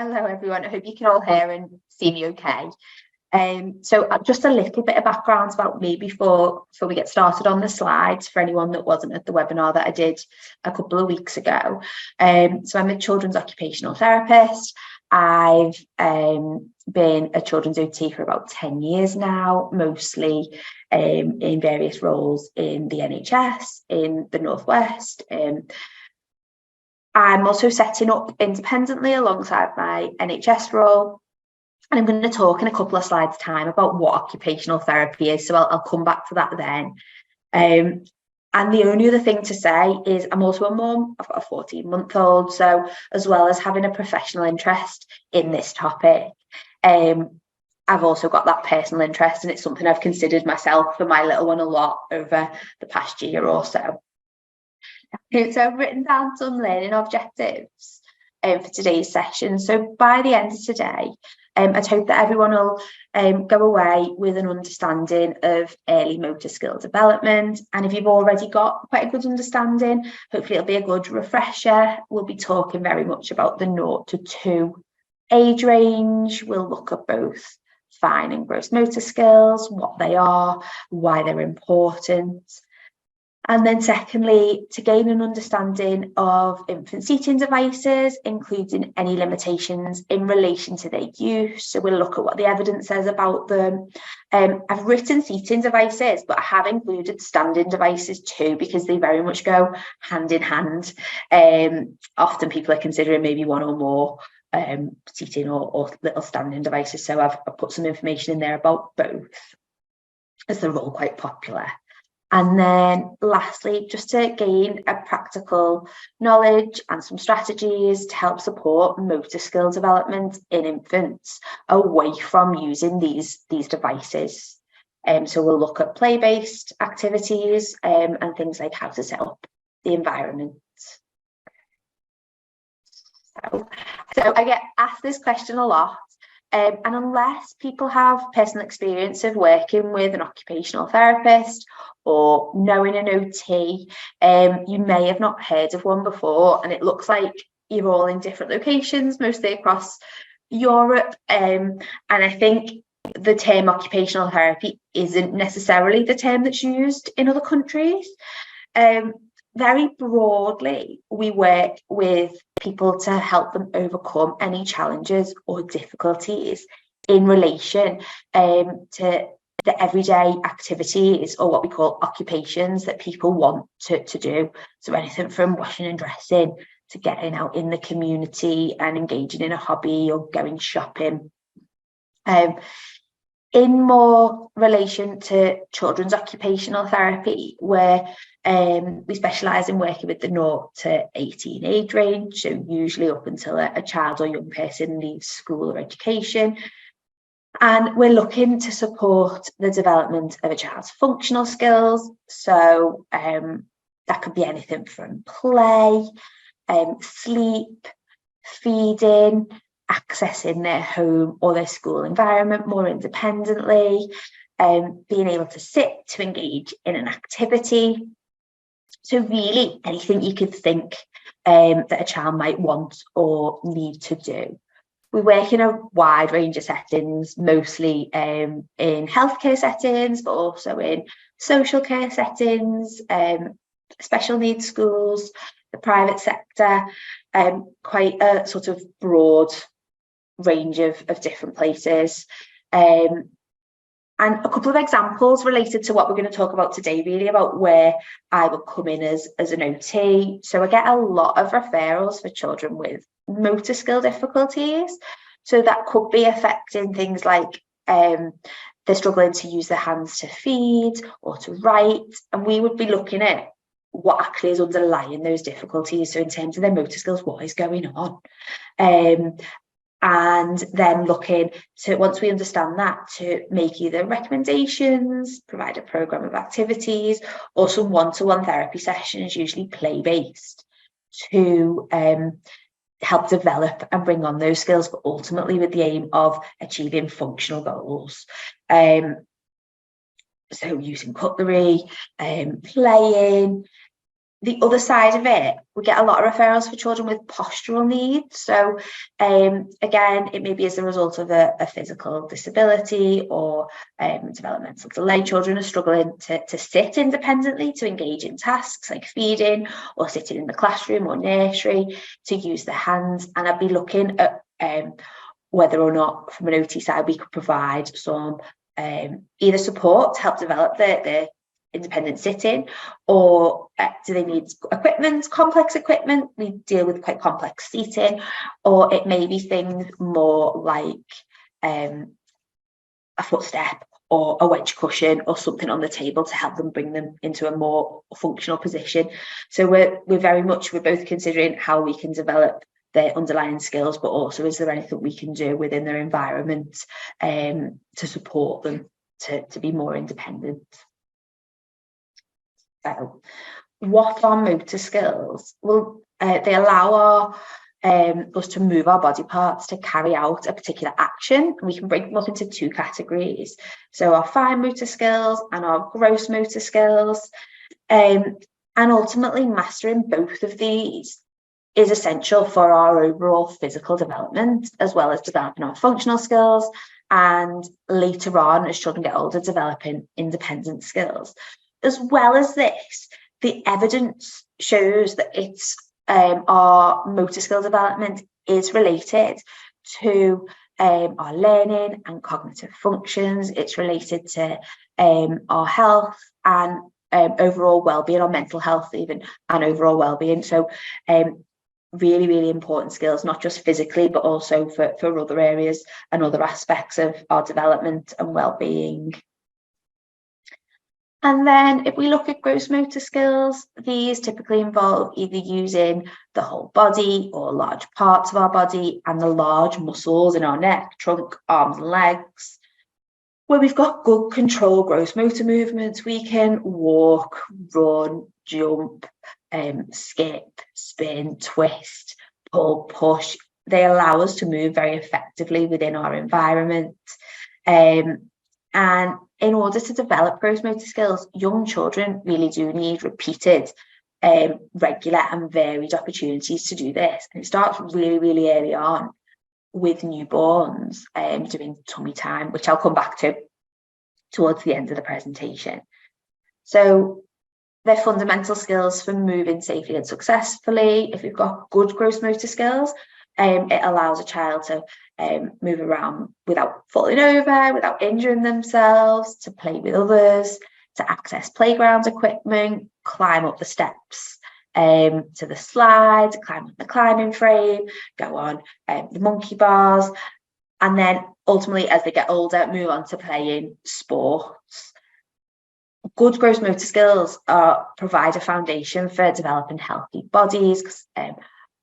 Hello everyone, I hope you can all hear and see me okay. So just a little bit of background about me before we get started on the slides for anyone that wasn't at the webinar that I did a couple of weeks ago. So I'm a children's occupational therapist. I've been a children's OT for about 10 years now, mostly in various roles in the NHS, in the Northwest. I'm also setting up independently alongside my NHS role. And I'm going to talk in a couple of slides' time about what occupational therapy is. So I'll come back to that then. And the only other thing to say is I'm also a mum. I've got a 14-month-old. So as well as having a professional interest in this topic, I've also got that personal interest, and it's something I've considered myself for my little one a lot over the past year or so. So I've written down some learning objectives for today's session. So by the end of today, I'd hope that everyone will go away with an understanding of early motor skill development. And if you've already got quite a good understanding, hopefully it'll be a good refresher. We'll be talking very much about the 0 to 2 age range. We'll look at both fine and gross motor skills, what they are, why they're important. And then secondly, to gain an understanding of infant seating devices, including any limitations in relation to their use. So we'll look at what the evidence says about them. I've written seating devices, but I have included standing devices too, because they very much go hand in hand. Often people are considering maybe one or more seating or little standing devices. So I've put some information in there about both, as they're all quite popular. And then lastly, just to gain a practical knowledge and some strategies to help support motor skill development in infants away from using these devices. So we'll look at play-based activities and things like how to set up the environment. So I get asked this question a lot. And unless people have personal experience of working with an occupational therapist or knowing an OT, you may have not heard of one before, and it looks like you're all in different locations, mostly across Europe. And I think the term occupational therapy isn't necessarily the term that's used in other countries. Very broadly, we work with people to help them overcome any challenges or difficulties in relation to the everyday activities, or what we call occupations, that people want to do. So anything from washing and dressing to getting out in the community and engaging in a hobby or going shopping. In more relation to children's occupational therapy, where we specialise in working with the 0 to 18 age range, so usually up until a child or young person leaves school or education. And we're looking to support the development of a child's functional skills. So that could be anything from play, sleep, feeding, accessing their home or their school environment more independently, being able to sit to engage in an activity. So really anything you could think that a child might want or need to do. We work in a wide range of settings, mostly in healthcare settings, but also in social care settings, special needs schools, the private sector, quite a sort of broad range of different places. And a couple of examples related to what we're going to talk about today, really about where I would come in as an OT. So I get a lot of referrals for children with motor skill difficulties. So that could be affecting things like they're struggling to use their hands to feed or to write. And we would be looking at what actually is underlying those difficulties. So in terms of their motor skills, what is going on? And then looking to, once we understand that, to make either recommendations, provide a programme of activities, or some one-to-one therapy sessions, usually play-based, to help develop and bring on those skills, but ultimately with the aim of achieving functional goals. So using cutlery, playing, The other side of it, we get a lot of referrals for children with postural needs. So again, it may be as a result of a physical disability or developmental delay. Children are struggling to sit independently, to engage in tasks like feeding or sitting in the classroom or nursery, to use their hands. And I'd be looking at whether or not from an OT side we could provide some either support to help develop the independent sitting, or do they need equipment, complex equipment? We deal with quite complex seating, or it may be things more like a footstep or a wedge cushion or something on the table to help them bring them into a more functional position. So we're both considering how we can develop their underlying skills, but also is there anything we can do within their environment to support them to be more independent. So what are motor skills? Well, they allow us to move our body parts to carry out a particular action. We can break them up into two categories. So our fine motor skills and our gross motor skills. And ultimately mastering both of these is essential for our overall physical development, as well as developing our functional skills, and later on, as children get older, developing independent skills. As well as this, the evidence shows that it's our motor skill development is related to our learning and cognitive functions. It's related to our health and overall well-being, or mental health even, and overall well-being. So really, really important skills, not just physically, but also for other areas and other aspects of our development and well-being. And then if we look at gross motor skills, these typically involve either using the whole body or large parts of our body and the large muscles in our neck, trunk, arms and legs. Where we've got good control gross motor movements, we can walk, run, jump, skip, spin, twist, pull, push. They allow us to move very effectively within our environment. And in order to develop gross motor skills, young children really do need repeated, regular and varied opportunities to do this. And it starts really, really early on with newborns doing tummy time, which I'll come back to towards the end of the presentation. So they're fundamental skills for moving safely and successfully. If we've got good gross motor skills, it allows a child to move around without falling over, without injuring themselves, to play with others, to access playground equipment, climb up the steps to the slide, climb on the climbing frame, go on the monkey bars, and then ultimately, as they get older, move on to playing sports. Good gross motor skills provide a foundation for developing healthy bodies, because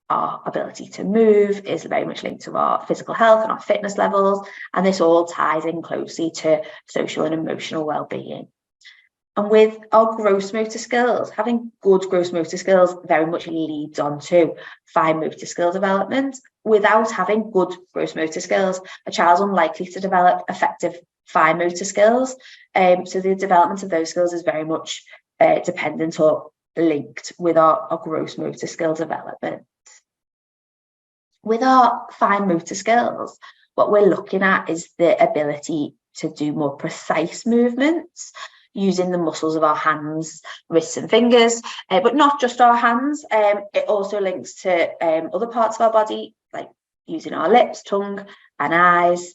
our ability to move is very much linked to our physical health and our fitness levels, and this all ties in closely to social and emotional well-being. And with our gross motor skills, having good gross motor skills very much leads on to fine motor skill development. Without having good gross motor skills, a child's unlikely to develop effective fine motor skills. So the development of those skills is very much dependent or linked with our gross motor skill development. With our fine motor skills, what we're looking at is the ability to do more precise movements using the muscles of our hands, wrists and fingers, but not just our hands. It also links to other parts of our body, like using our lips, tongue and eyes.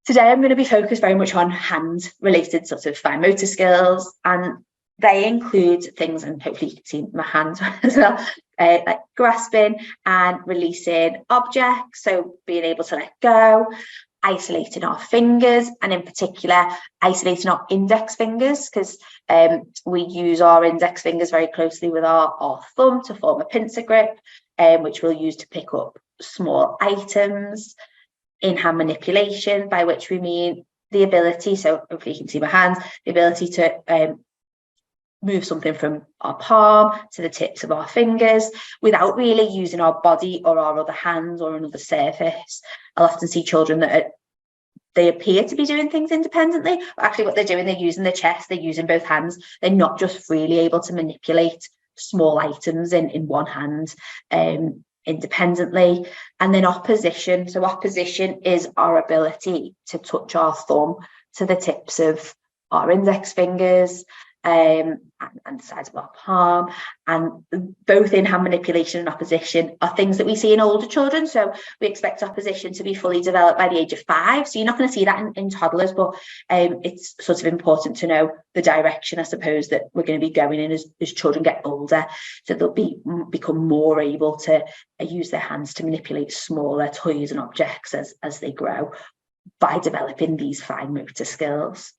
Today, I'm going to be focused very much on hand-related sort of fine motor skills, and they include things, and hopefully you can see my hands as well, like grasping and releasing objects, so being able to let go, isolating our fingers, and in particular isolating our index fingers, because we use our index fingers very closely with our thumb to form a pincer grip, which we'll use to pick up small items. In-hand manipulation, by which we mean the ability, so hopefully you can see my hands, the ability to move something from our palm to the tips of our fingers without really using our body or our other hands or another surface. I'll often see children that they appear to be doing things independently, but actually what they're doing, they're using the chest, they're using both hands, they're not just freely able to manipulate small items in one hand independently. And then opposition. So opposition is our ability to touch our thumb to the tips of our index fingers and the sides of our palm, and both in hand manipulation and opposition are things that we see in older children. So we expect opposition to be fully developed by the age of 5. So you're not going to see that in toddlers, but it's sort of important to know the direction, I suppose, that we're going to be going in as children get older. So they'll become more able to use their hands to manipulate smaller toys and objects as they grow by developing these fine motor skills.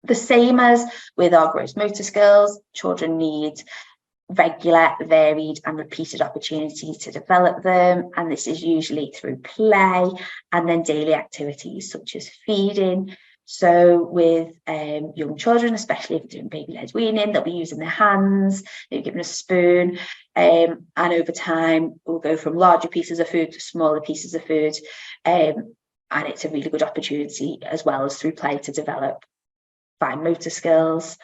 The same as with our gross motor skills, children need regular, varied and repeated opportunities to develop them, and this is usually through play and then daily activities such as feeding. So with young children, especially if they're doing baby-led weaning, they'll be using their hands, they're given a spoon, and over time we'll go from larger pieces of food to smaller pieces of food, and it's a really good opportunity as well as through play to develop fine motor skills.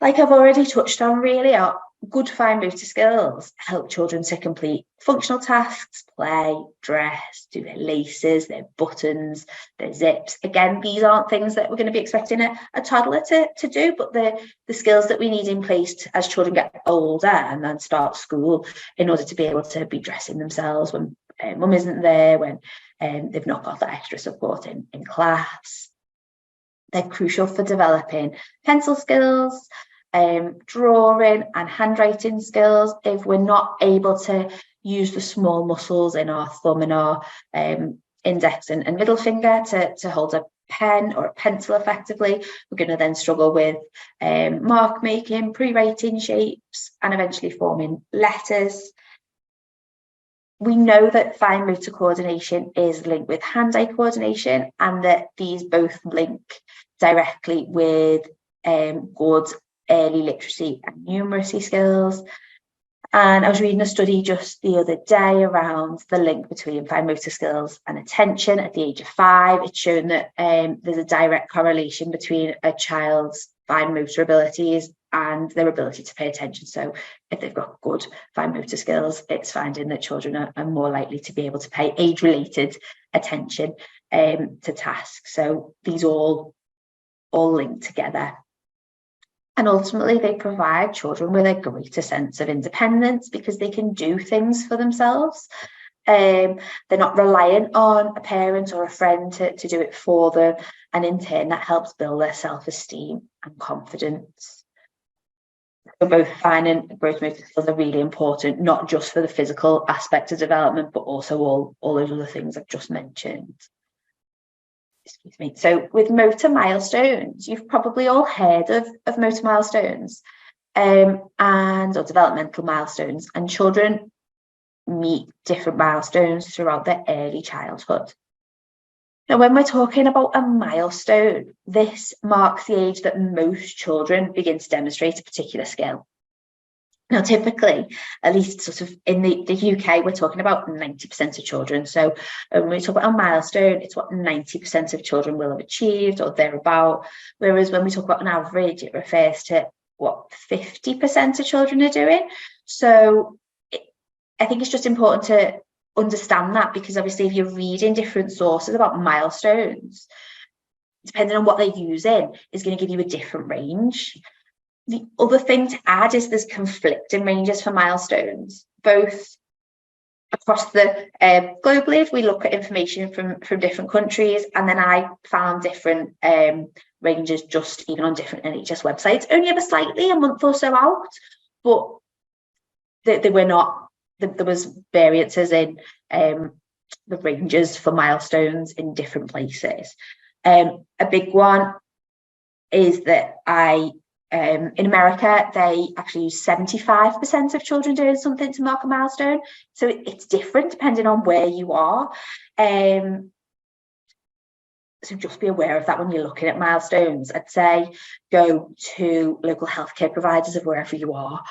Like I've already touched on, really, our good fine motor skills help children to complete functional tasks, play, dress, do their laces, their buttons, their zips. Again, these aren't things that we're going to be expecting a toddler to do, but the skills that we need in place as children get older and then start school in order to be able to be dressing themselves when mum isn't there, when they've not got that extra support in class. They're crucial for developing pencil skills, drawing and handwriting skills. If we're not able to use the small muscles in our thumb and our index and middle finger to hold a pen or a pencil effectively, we're going to then struggle with mark making, pre-writing shapes, and eventually forming letters. We know that fine motor coordination is linked with hand-eye coordination, and that these both link directly with good early literacy and numeracy skills. And I was reading a study just the other day around the link between fine motor skills and attention at the age of 5. It's shown that there's a direct correlation between a child's fine motor abilities and their ability to pay attention. So if they've got good fine motor skills, it's finding that children are more likely to be able to pay age-related attention to tasks. So these all link together. And ultimately, they provide children with a greater sense of independence because they can do things for themselves. They're not reliant on a parent or a friend to do it for them. And in turn, that helps build their self-esteem and confidence. So both fine and gross motor skills are really important, not just for the physical aspect of development, but also all those other things I've just mentioned. Excuse me. So with motor milestones, you've probably all heard of motor milestones or developmental milestones, and children meet different milestones throughout their early childhood. Now, when we're talking about a milestone, this marks the age that most children begin to demonstrate a particular skill. Now, typically, at least sort of in the UK, we're talking about 90% of children. So when we talk about a milestone, it's what 90% of children will have achieved or thereabout. Whereas when we talk about an average, it refers to what 50% of children are doing. So I think it's just important to understand that, because obviously if you're reading different sources about milestones, depending on what they're using, is going to give you a different range. The other thing to add is there's conflicting ranges for milestones, both across the globally, if we look at information from different countries, and then I found different ranges just even on different NHS websites, only ever slightly a month or so out, but they were not. There was variances in the ranges for milestones in different places. A big one is that in America, they actually use 75% of children doing something to mark a milestone. So it's different depending on where you are. So just be aware of that when you're looking at milestones. I'd say go to local healthcare providers of wherever you are.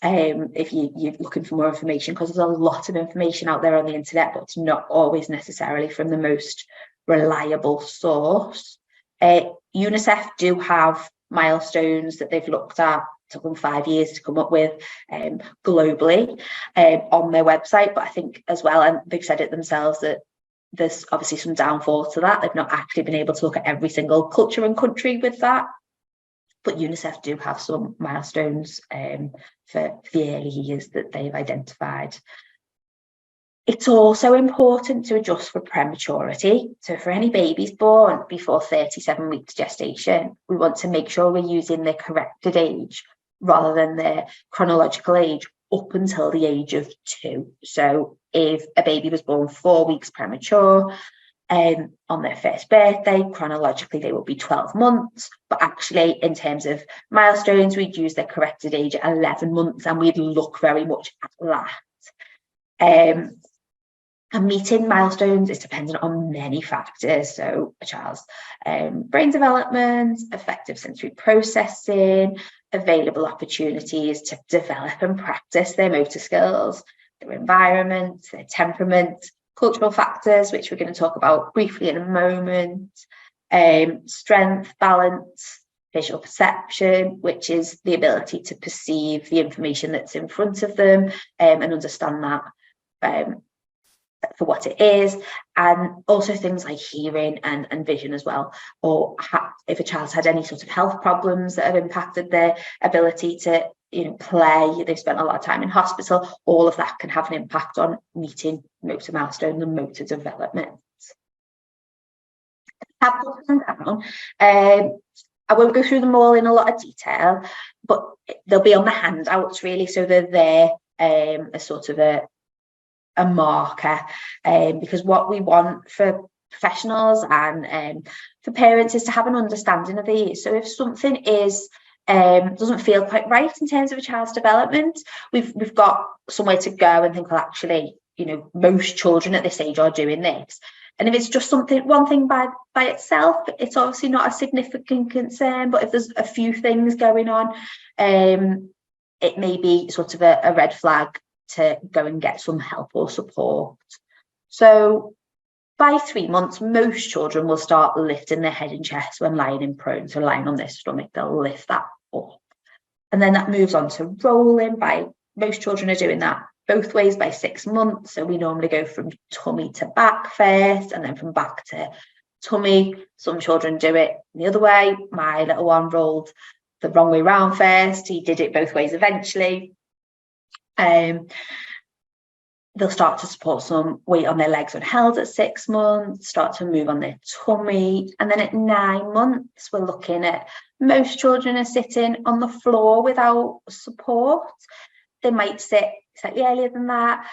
If you're looking for more information, because there's a lot of information out there on the internet, but it's not always necessarily from the most reliable source. UNICEF do have milestones that they've looked at took them 5 years to come up with globally on their website. But I think as well, and they've said it themselves, that there's obviously some downfall to that. They've not actually been able to look at every single culture and country with that. But UNICEF do have some milestones for the early years that they've identified. It's also important to adjust for prematurity. So for any babies born before 37 weeks gestation, we want to make sure we're using the corrected age rather than their chronological age up until the age of 2. So if a baby was born 4 weeks premature, on their first birthday, chronologically they will be 12 months, but actually in terms of milestones, we'd use their corrected age at 11 months, and we'd look very much at that. And meeting milestones is dependent on many factors. So a child's brain development, effective sensory processing, available opportunities to develop and practice their motor skills, their environment, their temperament, cultural factors, which we're going to talk about briefly in a moment, strength, balance, visual perception, which is the ability to perceive the information that's in front of them and understand that for what it is, and also things like hearing and vision as well, or if a child's had any sort of health problems that have impacted their ability to play, they've spent a lot of time in hospital, all of that can have an impact on meeting motor milestones and motor development. I won't go through them all in a lot of detail, but they'll be on the handouts really, so they're there as sort of a marker, because what we want for professionals and for parents is to have an understanding of these. So if something is doesn't feel quite right in terms of a child's development, we've got somewhere to go and think, well, actually, most children at this age are doing this. And if it's just one thing by itself, it's obviously not a significant concern. But if there's a few things going on, it may be sort of a red flag to go and get some help or support. So by 3 months, most children will start lifting their head and chest when lying in prone. So lying on their stomach, they'll lift that up. And then that moves on to rolling. Most children are doing that both ways by 6 months. So we normally go from tummy to back first, and then from back to tummy. Some children do it the other way. My little one rolled the wrong way round first. He did it both ways eventually. They'll start to support some weight on their legs when held at 6 months, start to move on their tummy. And then at 9 months, we're looking at most children are sitting on the floor without support. They might sit slightly earlier than that,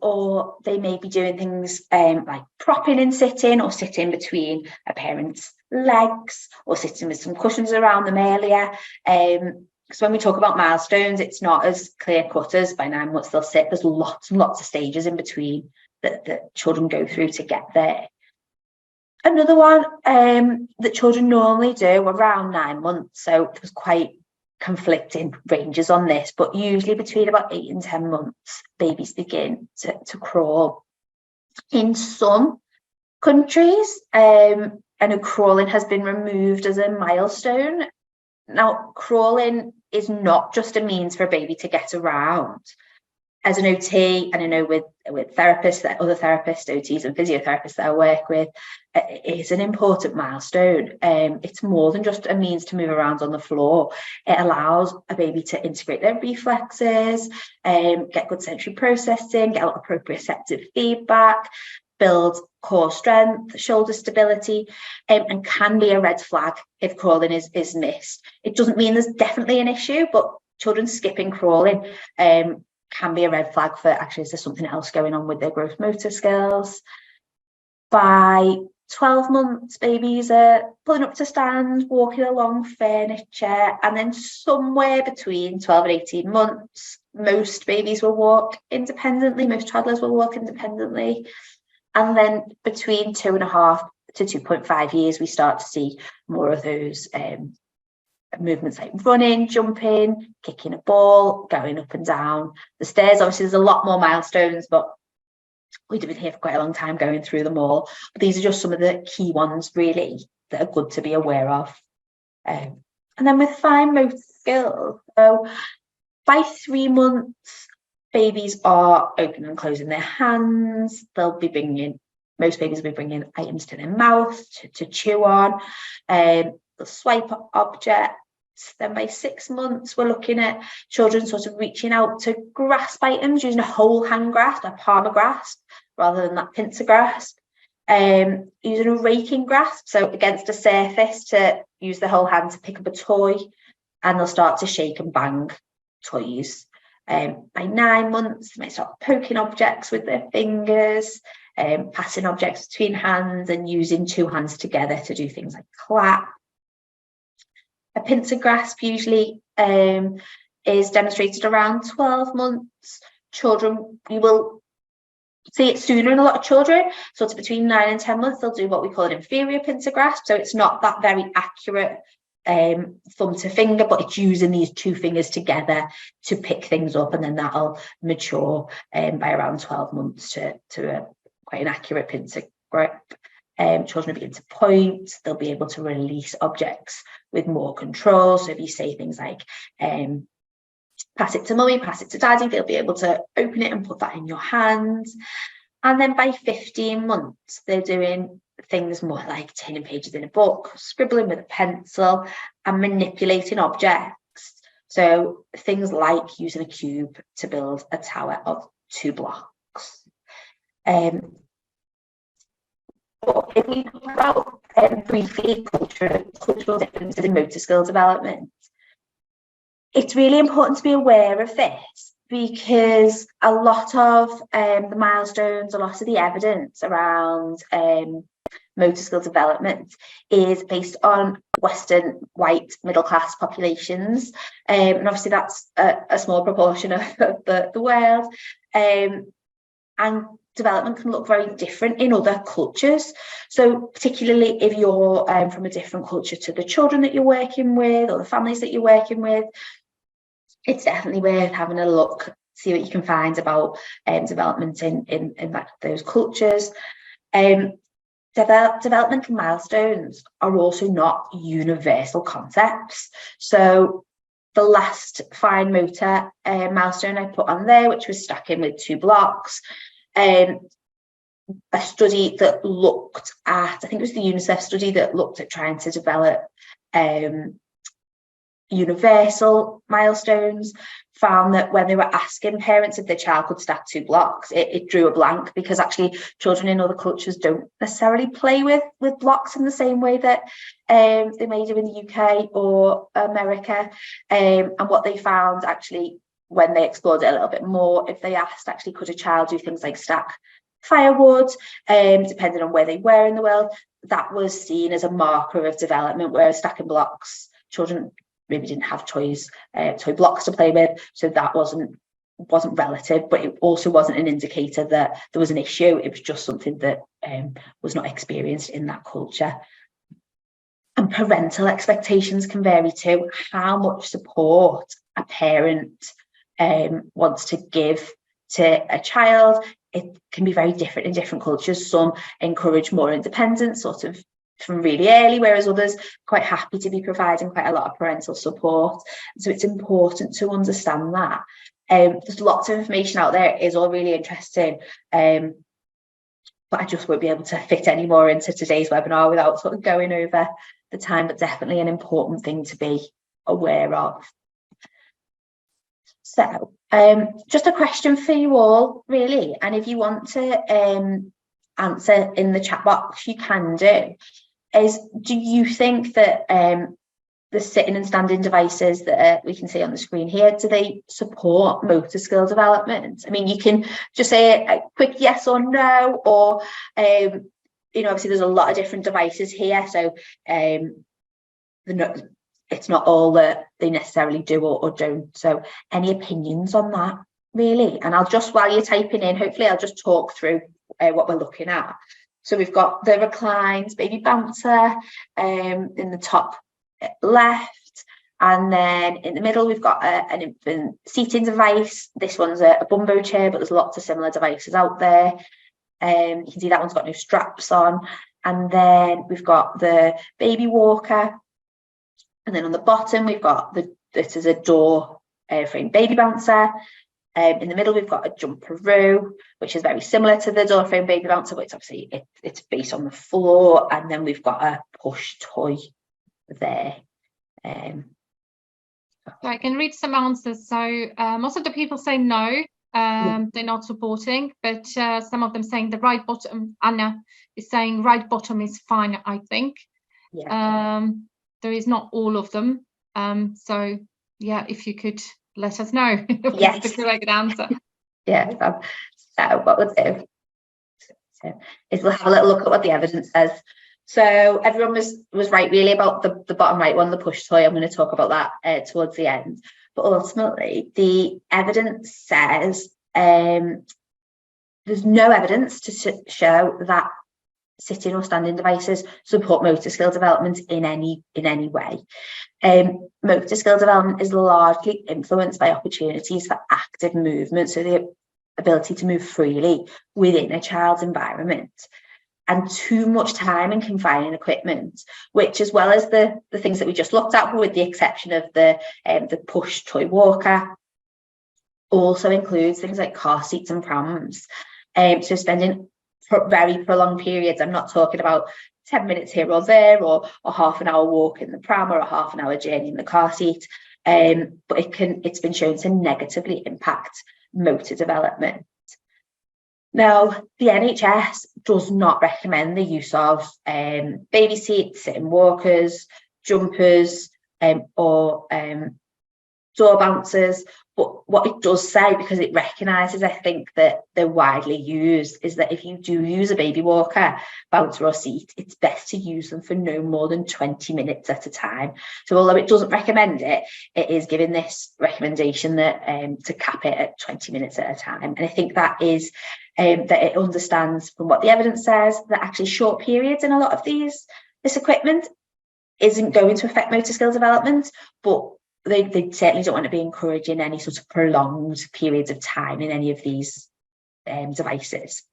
or they may be doing things like propping and sitting, or sitting between a parent's legs, or sitting with some cushions around them earlier. Because when we talk about milestones, it's not as clear cut as by 9 months they'll sit. There's lots and lots of stages in between that children go through to get there. Another one that children normally do around 9 months, so there's quite conflicting ranges on this, but usually between about 8 and 10 months, babies begin to crawl. In some countries, I know crawling has been removed as a milestone. Now, crawling is not just a means for a baby to get around. As an OT, and I know with therapists, other therapists, OTs and physiotherapists that I work with, it is an important milestone. It's more than just a means to move around on the floor. It allows a baby to integrate their reflexes, get good sensory processing, get appropriate receptive feedback, build core strength, shoulder stability, and can be a red flag if crawling is missed. It doesn't mean there's definitely an issue, but children skipping crawling can be a red flag for actually is there something else going on with their gross motor skills. By 12 months, babies are pulling up to stand, walking along furniture, and then somewhere between 12 and 18 months, most babies will walk independently, most toddlers will walk independently. And then between 2.5 to 2.5 years, we start to see more of those movements like running, jumping, kicking a ball, going up and down the stairs. Obviously, there's a lot more milestones, but we've been here for quite a long time going through them all. But these are just some of the key ones, really, that are good to be aware of. And then with fine motor skills, so by 3 months, babies are opening and closing their hands. Most babies will be bringing items to their mouth to chew on. They'll swipe objects. Then by 6 months, we're looking at children sort of reaching out to grasp items using a whole hand grasp, a palmar grasp, rather than that pincer grasp. Using a raking grasp, so against a surface, to use the whole hand to pick up a toy, and they'll start to shake and bang toys. By 9 months, they might start poking objects with their fingers, passing objects between hands, and using 2 hands together to do things like clap. A pincer grasp usually is demonstrated around 12 months. Children, you will see it sooner in a lot of children. So it's between 9 and 10 months, they'll do what we call an inferior pincer grasp. So it's not that very accurate thumb to finger, but it's using these 2 fingers together to pick things up, and then that'll mature by around 12 months to quite an accurate pincer grip. Children will begin to point, they'll be able to release objects with more control. So if you say things like, pass it to mummy, pass it to daddy, they'll be able to open it and put that in your hands. And then by 15 months, they're doing things more like turning pages in a book, scribbling with a pencil, and manipulating objects. So things like using a cube to build a tower of 2 blocks. But if we talk about briefly cultural differences in motor skill development, it's really important to be aware of this, because a lot of the milestones, a lot of the evidence around motor skill development is based on Western white middle class populations, and obviously that's a small proportion of the world, and development can look very different in other cultures. So particularly if you're from a different culture to the children that you're working with or the families that you're working with, it's definitely worth having a look, see what you can find about development in those cultures. Developmental milestones are also not universal concepts. So the last fine motor milestone I put on there, which was stacking with 2 blocks, a study that looked at, I think it was the UNICEF study that looked at trying to develop universal milestones, found that when they were asking parents if their child could stack 2 blocks, it drew a blank, because actually children in other cultures don't necessarily play with blocks in the same way that they may do in the UK or America. And what they found, actually, when they explored it a little bit more, if they asked, actually, could a child do things like stack firewood, depending on where they were in the world, that was seen as a marker of development, whereas stacking blocks, children maybe didn't have toy blocks to play with, so that wasn't relative, but it also wasn't an indicator that there was an issue. It was just something that was not experienced in that culture. And parental expectations can vary too. How much support a parent wants to give to a child, it can be very different in different cultures. Some encourage more independence, sort of from really early, whereas others are quite happy to be providing quite a lot of parental support. So it's important to understand that. There's lots of information out there. It is all really interesting, but I just won't be able to fit any more into today's webinar without sort of going over the time, but definitely an important thing to be aware of. So just a question for you all, really, and if you want to answer in the chat box, you can do. Do you think that the sitting and standing devices that we can see on the screen here, do they support motor skill development? I mean, you can just say a quick yes or no, or obviously there's a lot of different devices here, so it's not all that they necessarily do or don't. So any opinions on that, really? And I'll just, while you're typing in, hopefully I'll just talk through what we're looking at. So we've got the reclined baby bouncer in the top left, and then in the middle we've got an infant seating device. This one's a bumbo chair, but there's lots of similar devices out there. You can see that one's got no straps on. And then we've got the baby walker, And then on the bottom, we've got this is a door frame baby bouncer. In the middle, we've got a jumperoo, which is very similar to the door frame baby bouncer, but it's obviously it's based on the floor. And then we've got a push toy there. I can read some answers. So most of the people say no, they're not supporting, but some of them saying the right bottom. Anna is saying right bottom is fine, I think. Yeah. There is not all of them. So yeah, if you could let us know what's the correct answer. Yeah. So what we'll do is we'll have a little look at what the evidence says. So everyone was right really about the bottom right one, the push toy. I'm going to talk about that towards the end. But ultimately, the evidence says there's no evidence to show that sitting or standing devices support motor skill development in any way. Motor skill development is largely influenced by opportunities for active movement, so the ability to move freely within a child's environment. And too much time in confining equipment, which, as well as the things that we just looked at, with the exception of the push toy walker, also includes things like car seats and prams. So spending very prolonged periods, I'm not talking about 10 minutes here or there, or half an hour walk in the pram, or a half an hour journey in the car seat, but it's been shown to negatively impact motor development. Now, the NHS does not recommend the use of baby seats, sitting walkers, jumpers, or door bouncers. But what it does say, because it recognises, I think, that they're widely used, is that if you do use a baby walker, bouncer or seat, it's best to use them for no more than 20 minutes at a time. So although it doesn't recommend it, it is giving this recommendation that to cap it at 20 minutes at a time. And I think that is that it understands from what the evidence says that actually short periods in a lot of this equipment isn't going to affect motor skill development, but they certainly don't want to be encouraging any sort of prolonged periods of time in any of these devices.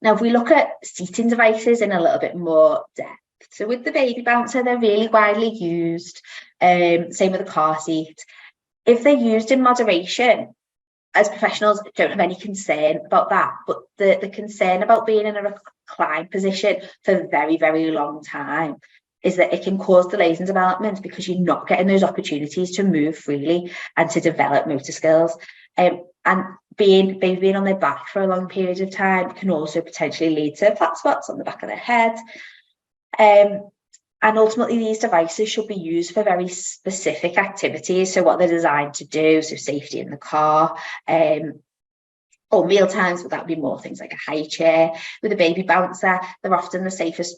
Now, if we look at seating devices in a little bit more depth, so with the baby bouncer, they're really widely used, same with the car seat. If they're used in moderation, as professionals, don't have any concern about that, but the concern about being in a reclined position for a very, very long time is that it can cause delays in development, because you're not getting those opportunities to move freely and to develop motor skills. And baby being on their back for a long period of time can also potentially lead to flat spots on the back of their head. And ultimately, these devices should be used for very specific activities. So what they're designed to do, so safety in the car, or meal times, but that would be more things like a high chair. With a baby bouncer, they're often the safest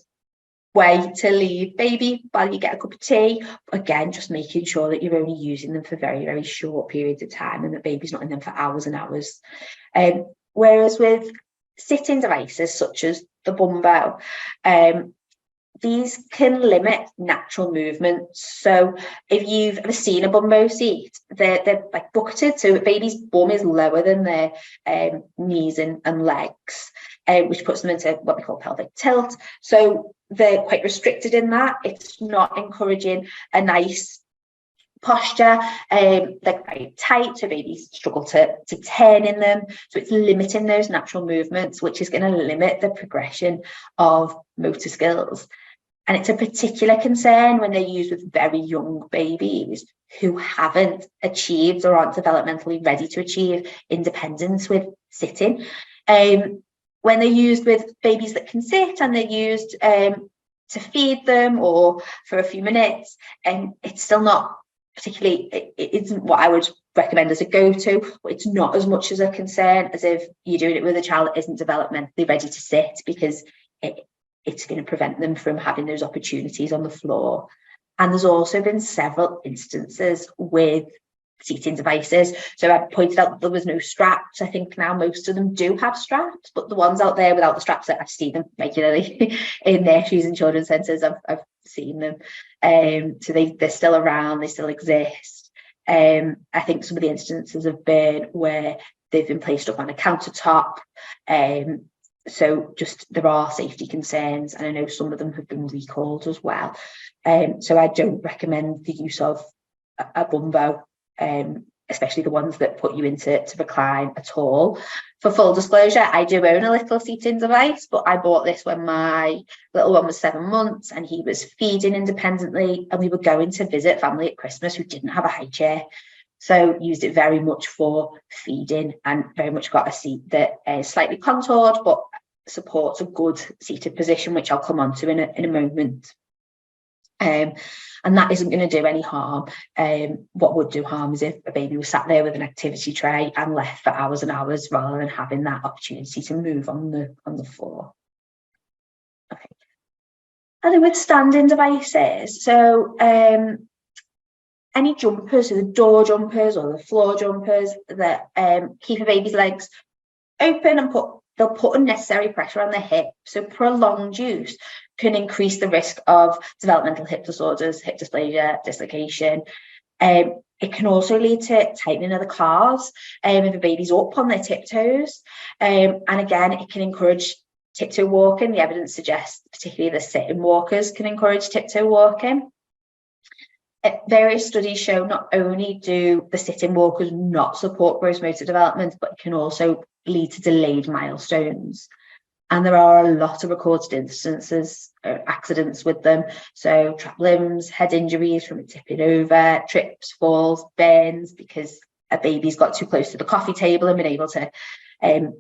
way to leave baby while you get a cup of tea. Again, just making sure that you're only using them for very, very short periods of time, and that baby's not in them for hours and hours. Whereas with sitting devices such as the bumbo, these can limit natural movement. So if you've ever seen a bumbo seat, they're like bucketed, so a baby's bum is lower than their knees and legs, which puts them into what we call pelvic tilt. So they're quite restricted in that. It's not encouraging a nice posture. They're very tight, so babies struggle to turn in them. So it's limiting those natural movements, which is going to limit the progression of motor skills. And it's a particular concern when they're used with very young babies who haven't achieved or aren't developmentally ready to achieve independence with sitting. When they're used with babies that can sit, and they're used to feed them or for a few minutes, and it's still not particularly, it isn't what I would recommend as a go-to, but it's not as much as a concern as if you're doing it with a child that isn't developmentally ready to sit, because it's going to prevent them from having those opportunities on the floor. And there's also been several instances with seating devices. So I pointed out that there was no straps. I think now most of them do have straps, but the ones out there without the straps, I've seen them regularly in nurseries and children's centres. I've seen them. So they're still around, they still exist. I think some of the instances have been where they've been placed up on a countertop, So just there are safety concerns, and I know some of them have been recalled as well. So I don't recommend the use of a bumbo, especially the ones that put you into recline at all. For full disclosure, I do own a little seating device, but I bought this when my little one was 7 months and he was feeding independently, and we were going to visit family at Christmas who didn't have a high chair. So used it very much for feeding, and very much got a seat that is slightly contoured but supports a good seated position, which I'll come on to in a moment. And that isn't going to do any harm. What would do harm is if a baby was sat there with an activity tray and left for hours and hours rather than having that opportunity to move on the floor. Okay. And then with standing devices, so any jumpers, so the door jumpers or the floor jumpers that keep a baby's legs open and they'll put unnecessary pressure on their hip. So prolonged use can increase the risk of developmental hip disorders, hip dysplasia, dislocation. It can also lead to tightening of the calves if a baby's up on their tiptoes. And again, it can encourage tiptoe walking. The evidence suggests particularly the sitting walkers can encourage tiptoe walking. Various studies show not only do the sitting walkers not support gross motor development, but it can also lead to delayed milestones. And there are a lot of recorded instances, accidents with them. So trapped limbs, head injuries from it tipping over, trips, falls, burns, because a baby's got too close to the coffee table and been able to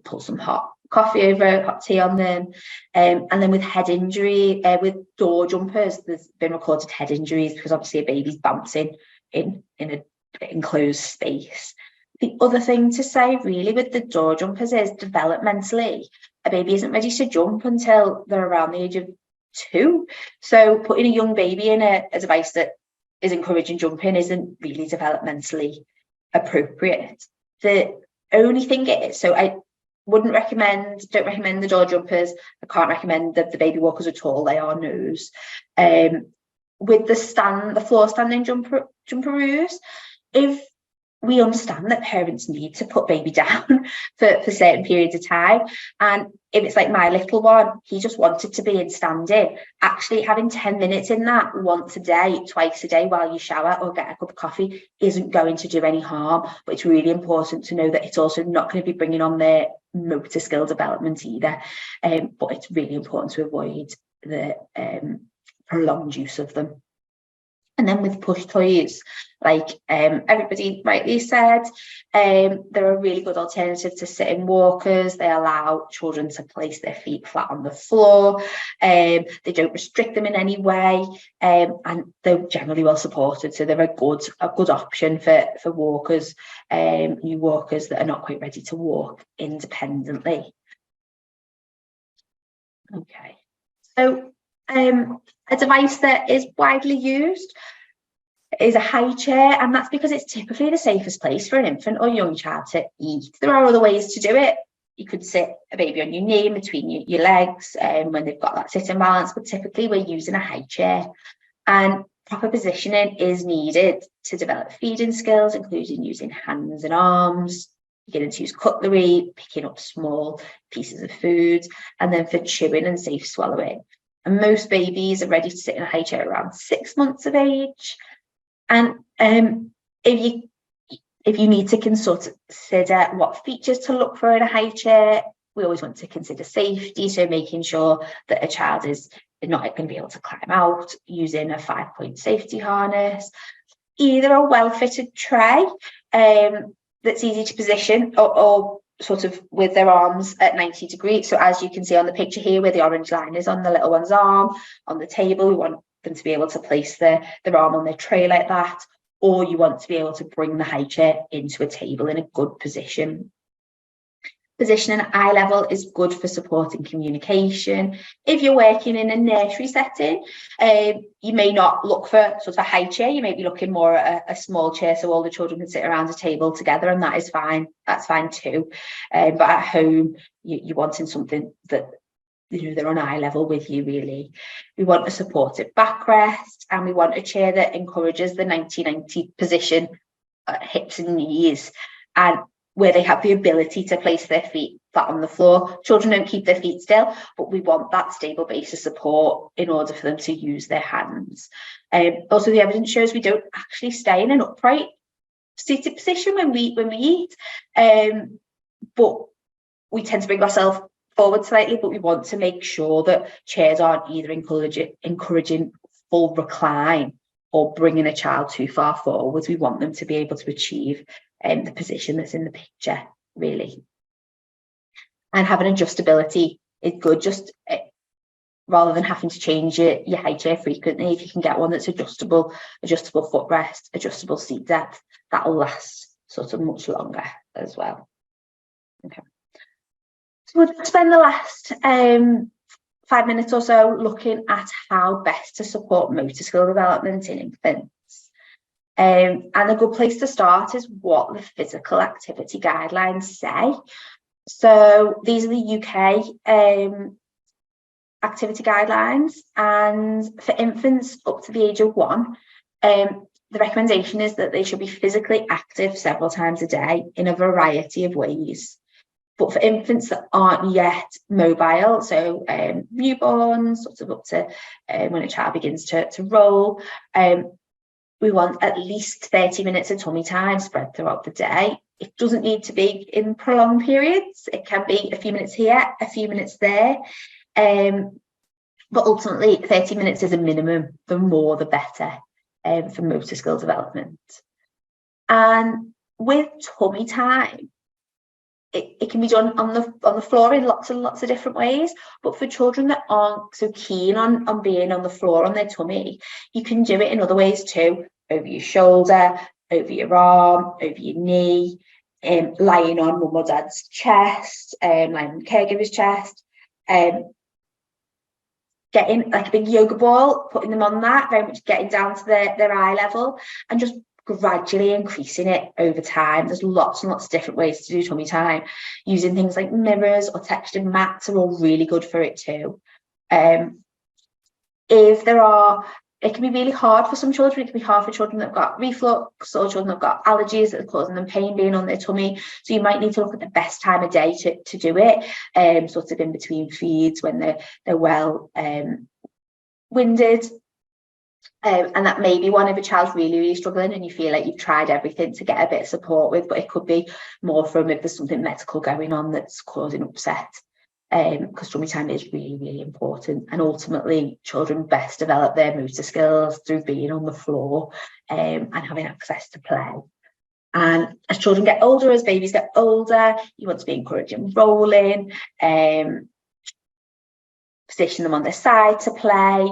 pull some hot coffee over, hot tea on them. And then with head injury, with door jumpers, there's been recorded head injuries because obviously a baby's bouncing in an enclosed space. The other thing to say really with the door jumpers is developmentally, a baby isn't ready to jump until they're around the age of 2. So putting a young baby in a device that is encouraging jumping isn't really developmentally appropriate. The only thing is, so I don't recommend the door jumpers. I can't recommend the baby walkers at all. They are no's. With the floor standing jumperoos, if we understand that parents need to put baby down for certain periods of time, and if it's like my little one, he just wanted to be in standing, actually having 10 minutes in that once a day, twice a day while you shower or get a cup of coffee isn't going to do any harm. But it's really important to know that it's also not going to be bringing on their motor skill development either. But it's really important to avoid the prolonged use of them. And then with push toys, like everybody rightly said, they're a really good alternative to sitting walkers. They allow children to place their feet flat on the floor. They don't restrict them in any way, and they're generally well supported. So they're a good option for walkers, new walkers that are not quite ready to walk independently. Okay, so a device that is widely used is a high chair, and that's because it's typically the safest place for an infant or young child to eat. There are other ways to do it. You could sit a baby on your knee in between your legs when they've got that sitting balance, but typically we're using a high chair, and proper positioning is needed to develop feeding skills, including using hands and arms, beginning to use cutlery, picking up small pieces of food, and then for chewing and safe swallowing. And most babies are ready to sit in a high chair around 6 months of age. And if you need to consider what features to look for in a high chair, we always want to consider safety. So making sure that a child is not going to be able to climb out, using a 5-point safety harness, either a well-fitted tray that's easy to position or sort of with their arms at 90 degrees. So as you can see on the picture here, where the orange line is on the little one's arm, on the table, we want them to be able to place their arm on their tray like that, or you want to be able to bring the high chair into a table in a good position. Positioning at eye level is good for supporting communication. If you're working in a nursery setting, you may not look for sort of a high chair. You may be looking more at a small chair so all the children can sit around a table together, and that is fine. That's fine too. But at home, you're wanting something that they're on eye level with you, really. We want a supportive backrest, and we want a chair that encourages the 90-90 position at hips and knees, and where they have the ability to place their feet flat on the floor. Children don't keep their feet still, but we want that stable base of support in order for them to use their hands. Also, the evidence shows we don't actually stay in an upright seated position when we eat, but we tend to bring ourselves forward slightly, but we want to make sure that chairs aren't either encouraging full recline or bringing a child too far forwards. We want them to be able to achieve the position that's in the picture, really. And having adjustability is good, just rather than having to change your high chair frequently. If you can get one that's adjustable footrest, adjustable seat depth, that'll last sort of much longer as well. Okay. So we'll spend the last 5 minutes or so looking at how best to support motor skill development in infants. And a good place to start is what the physical activity guidelines say. So these are the UK activity guidelines, and for infants up to the age of 1, the recommendation is that they should be physically active several times a day in a variety of ways. But for infants that aren't yet mobile, so newborns, sort of up to when a child begins to roll, we want at least 30 minutes of tummy time spread throughout the day. It doesn't need to be in prolonged periods. It can be a few minutes here, a few minutes there. But ultimately, 30 minutes is a minimum. The more, the better for motor skill development. And with tummy time, it can be done on the floor in lots and lots of different ways. But for children that aren't so keen on being on the floor on their tummy, you can do it in other ways too. Over your shoulder, over your arm, over your knee, lying on mum or dad's chest, lying on the caregiver's chest, getting like a big yoga ball, putting them on that, very much getting down to their eye level, and just gradually increasing it over time. There's lots and lots of different ways to do tummy time. Using things like mirrors or textured mats are all really good for it too. It can be really hard for some children. It can be hard for children that have got reflux or children that have got allergies that are causing them pain being on their tummy. So you might need to look at the best time of day to do it, sort of in between feeds when they're well winded. And that may be one if a child's really, really struggling and you feel like you've tried everything to get a bit of support with, but it could be more from if there's something medical going on that's causing upset. Because tummy time is really, really important. And ultimately, children best develop their motor skills through being on the floor and having access to play. And as children get older, as babies get older, you want to be encouraging rolling, position them on their side to play,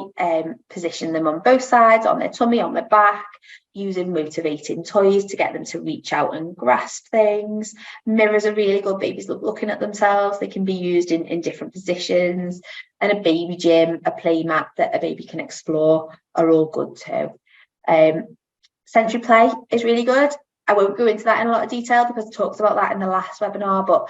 position them on both sides, on their tummy, on their back, using motivating toys to get them to reach out and grasp things. Mirrors are really good. Babies love looking at themselves. They can be used in different positions. And a baby gym, a play mat that a baby can explore are all good too. Sensory play is really good. I won't go into that in a lot of detail because I talked about that in the last webinar, but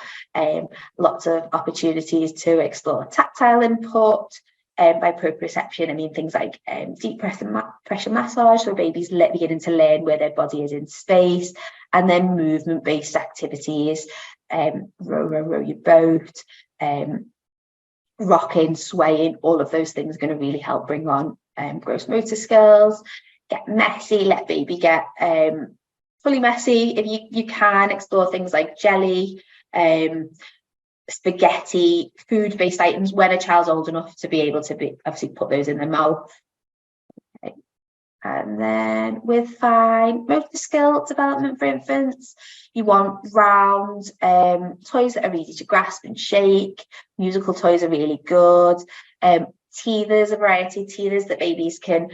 lots of opportunities to explore tactile input. By proprioception, I mean things like deep pressure massage, so babies beginning to learn where their body is in space, and then movement-based activities, row your boat, rocking, swaying, all of those things are going to really help bring on gross motor skills. Get messy, let baby get fully messy. If you can, explore things like jelly, spaghetti, food-based items when a child's old enough to be able to obviously put those in their mouth. Okay. And then with fine motor skill development for infants, you want round toys that are easy to grasp and shake. Musical toys are really good. Teethers, a variety of teethers that babies can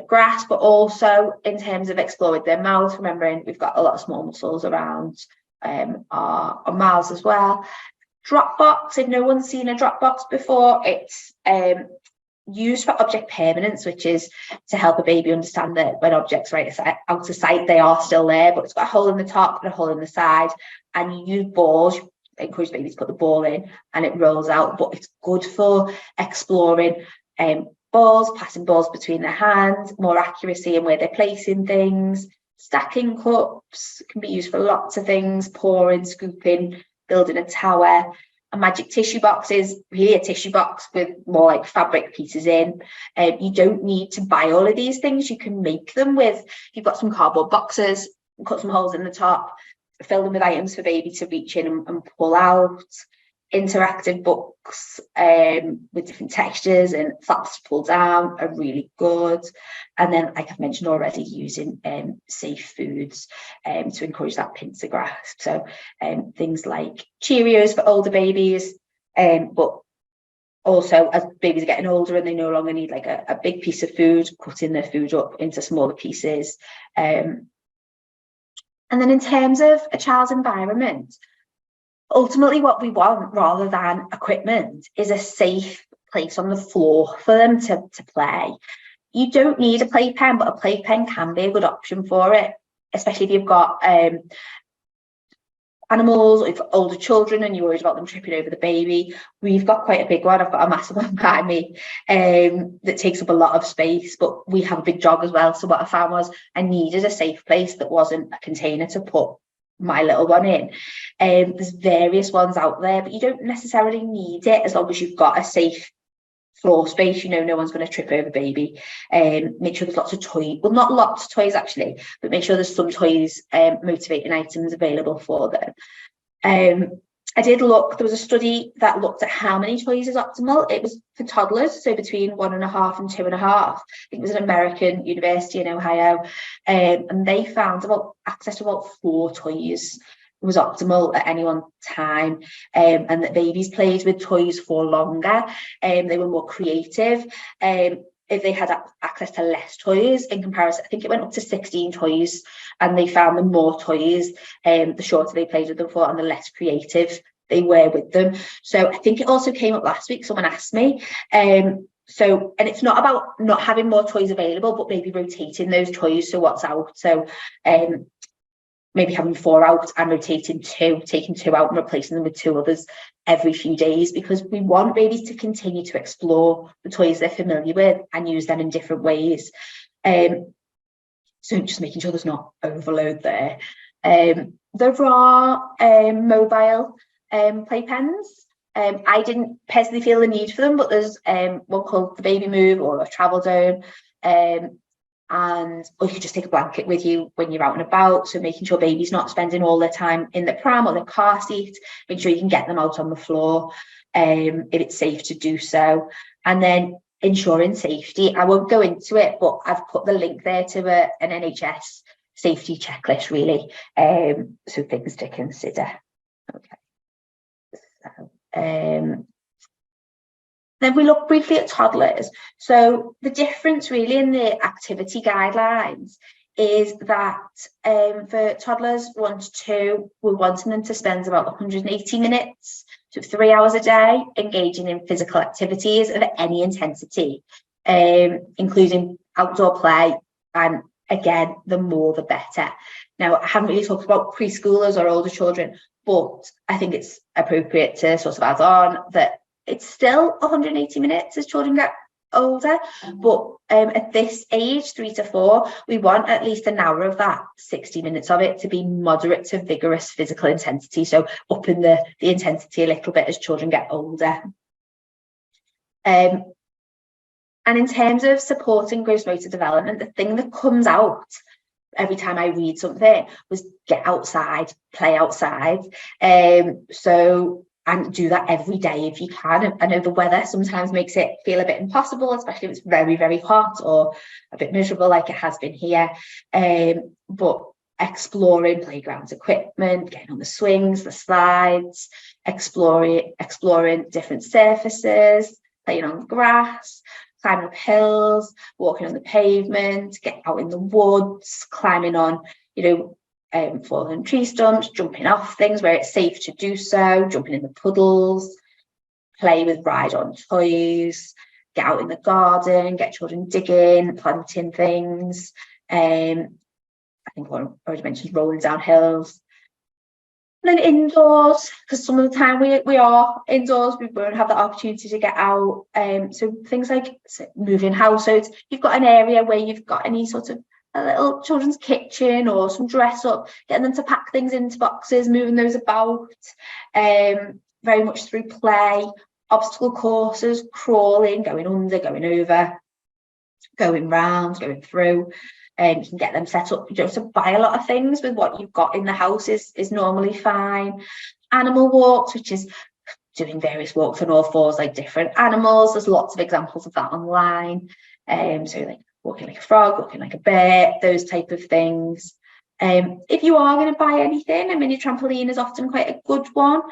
grasp, but also in terms of exploring their mouth, remembering we've got a lot of small muscles around our mouths as well. Dropbox, if no one's seen a Dropbox before, it's used for object permanence, which is to help a baby understand that when objects are out of sight, they are still there, but it's got a hole in the top and a hole in the side. And you use balls, you encourage babies to put the ball in and it rolls out, but it's good for exploring balls, passing balls between their hands, more accuracy in where they're placing things. Stacking cups can be used for lots of things, pouring, scooping, building a tower. A magic tissue box is really a tissue box with more like fabric pieces in. You don't need to buy all of these things. You can make them with, you've got some cardboard boxes, cut some holes in the top, fill them with items for baby to reach in and pull out. Interactive books with different textures and flaps to pull down are really good. And then, like I've mentioned already, using safe foods to encourage that pincer grasp. So things like Cheerios for older babies, but also as babies are getting older and they no longer need like a big piece of food, cutting their food up into smaller pieces. And then in terms of a child's environment, ultimately what we want, rather than equipment, is a safe place on the floor for them to play. You don't need a playpen, but a playpen can be a good option for it, especially if you've got animals or you've got older children and you're worried about them tripping over the baby. We've got quite a big one. I've got a massive one behind me that takes up a lot of space, but we have a big dog as well. So what I found was I needed a safe place that wasn't a container to put my little one in. There's various ones out there, but you don't necessarily need it as long as you've got a safe floor space. You know, no one's going to trip over baby. Make sure there's lots of toys, well, not lots of toys actually, but make sure there's some toys, motivating items available for them. I did look, there was a study that looked at how many toys is optimal. It was for toddlers, so between 1.5 and 2.5. I think it was an American university in Ohio, and they found about access to about 4 toys was optimal at any one time, and that babies played with toys for longer, they were more creative. If they had access to less toys in comparison, I think it went up to 16 toys, and they found the more toys, the shorter they played with them for and the less creative they were with them. So I think it also came up last week, someone asked me. So, and it's not about not having more toys available, but maybe rotating those toys. So what's out? So maybe having 4 out and rotating 2, taking 2 out and replacing them with 2 others every few days, because we want babies to continue to explore the toys they're familiar with and use them in different ways. So just making sure there's not overload there. There are mobile playpens. I didn't personally feel the need for them, but there's one called the Baby Move or a Travel Dome. Or you could just take a blanket with you when you're out and about, so making sure baby's not spending all their time in the pram or the car seat. Make sure you can get them out on the floor if it's safe to do so. And then ensuring safety, I won't go into it, but I've put the link there to an NHS safety checklist really, so things to consider. Okay, so then we look briefly at toddlers. So the difference really in the activity guidelines is that for toddlers 1 to 2, we're wanting them to spend about 180 minutes, so 3 hours a day, engaging in physical activities of any intensity, including outdoor play. And again, the more the better. Now, I haven't really talked about preschoolers or older children, but I think it's appropriate to sort of add on that it's still 180 minutes as children get older, but at this age, 3 to 4, we want at least an hour of that, 60 minutes of it, to be moderate to vigorous physical intensity, so upping the intensity a little bit as children get older. And in terms of supporting gross motor development, the thing that comes out every time I read something was get outside, play outside. And do that every day if you can. I know the weather sometimes makes it feel a bit impossible, especially if it's very, very hot or a bit miserable like it has been here. But exploring playground equipment, getting on the swings, the slides, exploring different surfaces, playing on the grass, climbing up hills, walking on the pavement, get out in the woods, climbing on, fallen tree stumps, jumping off things where it's safe to do so, jumping in the puddles, play with ride-on toys, get out in the garden, get children digging, planting things. I think I already mentioned rolling down hills. And then indoors, because some of the time we are indoors, we won't have the opportunity to get out. So things like moving house. So you've got an area where you've got any sort of a little children's kitchen or some dress up, getting them to pack things into boxes, moving those about, very much through play, obstacle courses, crawling, going under, going over, going round, going through. You can get them set up. You don't have to buy a lot of things. With what you've got in the house is normally fine. Animal walks, which is doing various walks on all fours like different animals. There's lots of examples of that online. So like walking like a frog, walking like a bear, those type of things. If you are going to buy anything, a mini trampoline is often quite a good one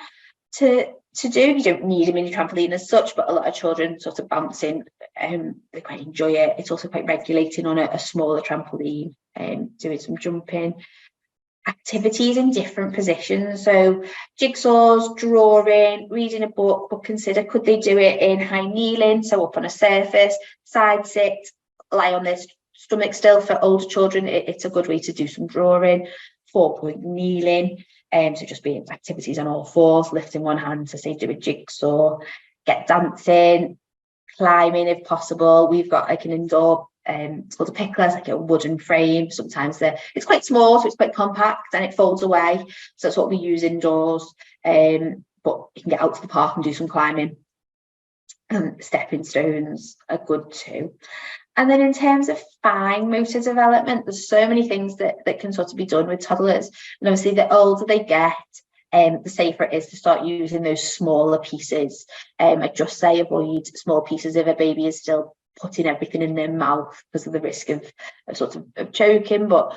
to do. You don't need a mini trampoline as such, but a lot of children sort of bouncing, they quite enjoy it. It's also quite regulating on a smaller trampoline, doing some jumping. Activities in different positions, so jigsaws, drawing, reading a book, but consider, could they do it in high kneeling, so up on a surface, side sit, lie on their stomach still. For older children, it's a good way to do some drawing. 4-point kneeling, so just being activities on all fours, lifting one hand to say do a jigsaw, get dancing, climbing if possible. We've got like an indoor, it's called a pickler, it's like a wooden frame. Sometimes it's quite small, so it's quite compact and it folds away. So that's what we use indoors. But you can get out to the park and do some climbing. Stepping stones are good too. And then in terms of fine motor development, there's so many things that can sort of be done with toddlers. And obviously the older they get, the safer it is to start using those smaller pieces. I'd just say avoid small pieces if a baby is still putting everything in their mouth because of the risk of choking. But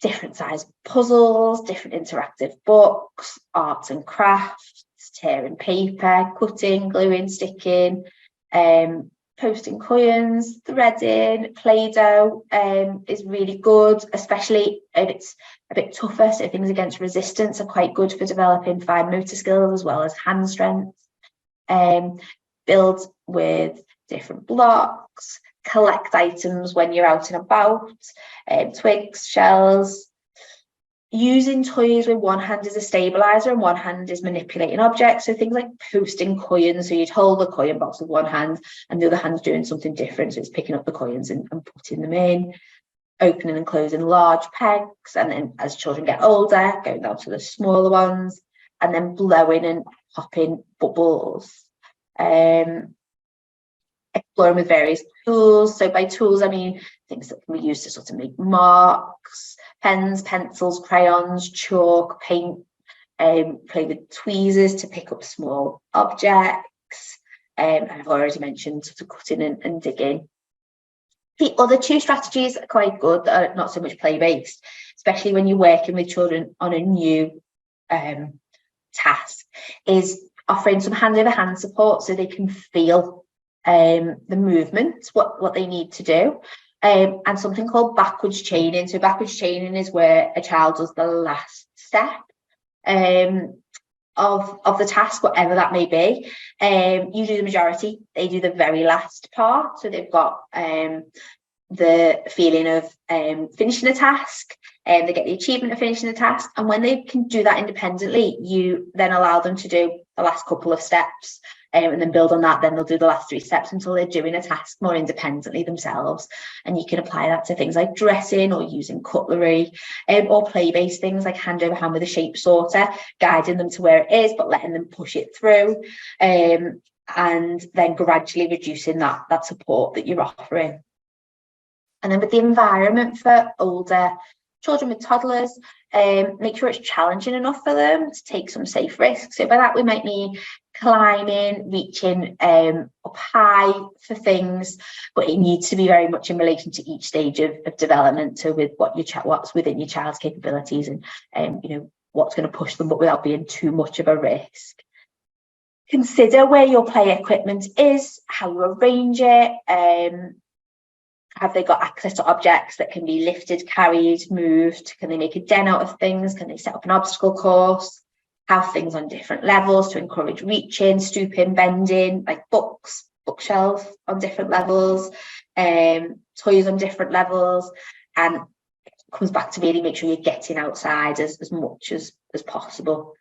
different size puzzles, different interactive books, arts and crafts, tearing paper, cutting, gluing, sticking, posting coins, threading, Play-Doh is really good, especially if it's a bit tougher. So things against resistance are quite good for developing fine motor skills as well as hand strength. Build with different blocks, collect items when you're out and about, twigs, shells. Using toys with one hand as a stabilizer and one hand is manipulating objects. So things like posting coins. So you'd hold the coin box with one hand and the other hand's doing something different. So it's picking up the coins and putting them in. Opening and closing large pegs. And then as children get older, going down to the smaller ones. And then blowing and popping bubbles. Exploring with various tools. So by tools, I mean things that can be used to sort of make marks, pens, pencils, crayons, chalk, paint, play with tweezers to pick up small objects. And I've already mentioned sort of cutting and digging. The other two strategies are quite good that are not so much play-based, especially when you're working with children on a new task, is offering some hand-over-hand support so they can feel the movement, what they need to do, and something called backwards chaining. So backwards chaining is where a child does the last step of the task, whatever that may be. You do the majority, they do the very last part. So they've got the feeling of finishing a task, and they get the achievement of finishing the task. And when they can do that independently, you then allow them to do the last couple of steps. And then build on that, then they'll do the last 3 steps until they're doing a task more independently themselves. And you can apply that to things like dressing or using cutlery, or play-based things like hand over hand with a shape sorter, guiding them to where it is, but letting them push it through, and then gradually reducing that support that you're offering. And then with the environment for older children with toddlers, make sure it's challenging enough for them to take some safe risks. So by that we might mean climbing, reaching up high for things, but it needs to be very much in relation to each stage of development. So with what's within your child's capabilities, and what's going to push them, but without being too much of a risk. Consider where your play equipment is, how you arrange it. Have they got access to objects that can be lifted, carried, moved? Can they make a den out of things? Can they set up an obstacle course? Have things on different levels to encourage reaching, stooping, bending, like books, bookshelves on different levels, toys on different levels. And it comes back to really make sure you're getting outside as much as possible.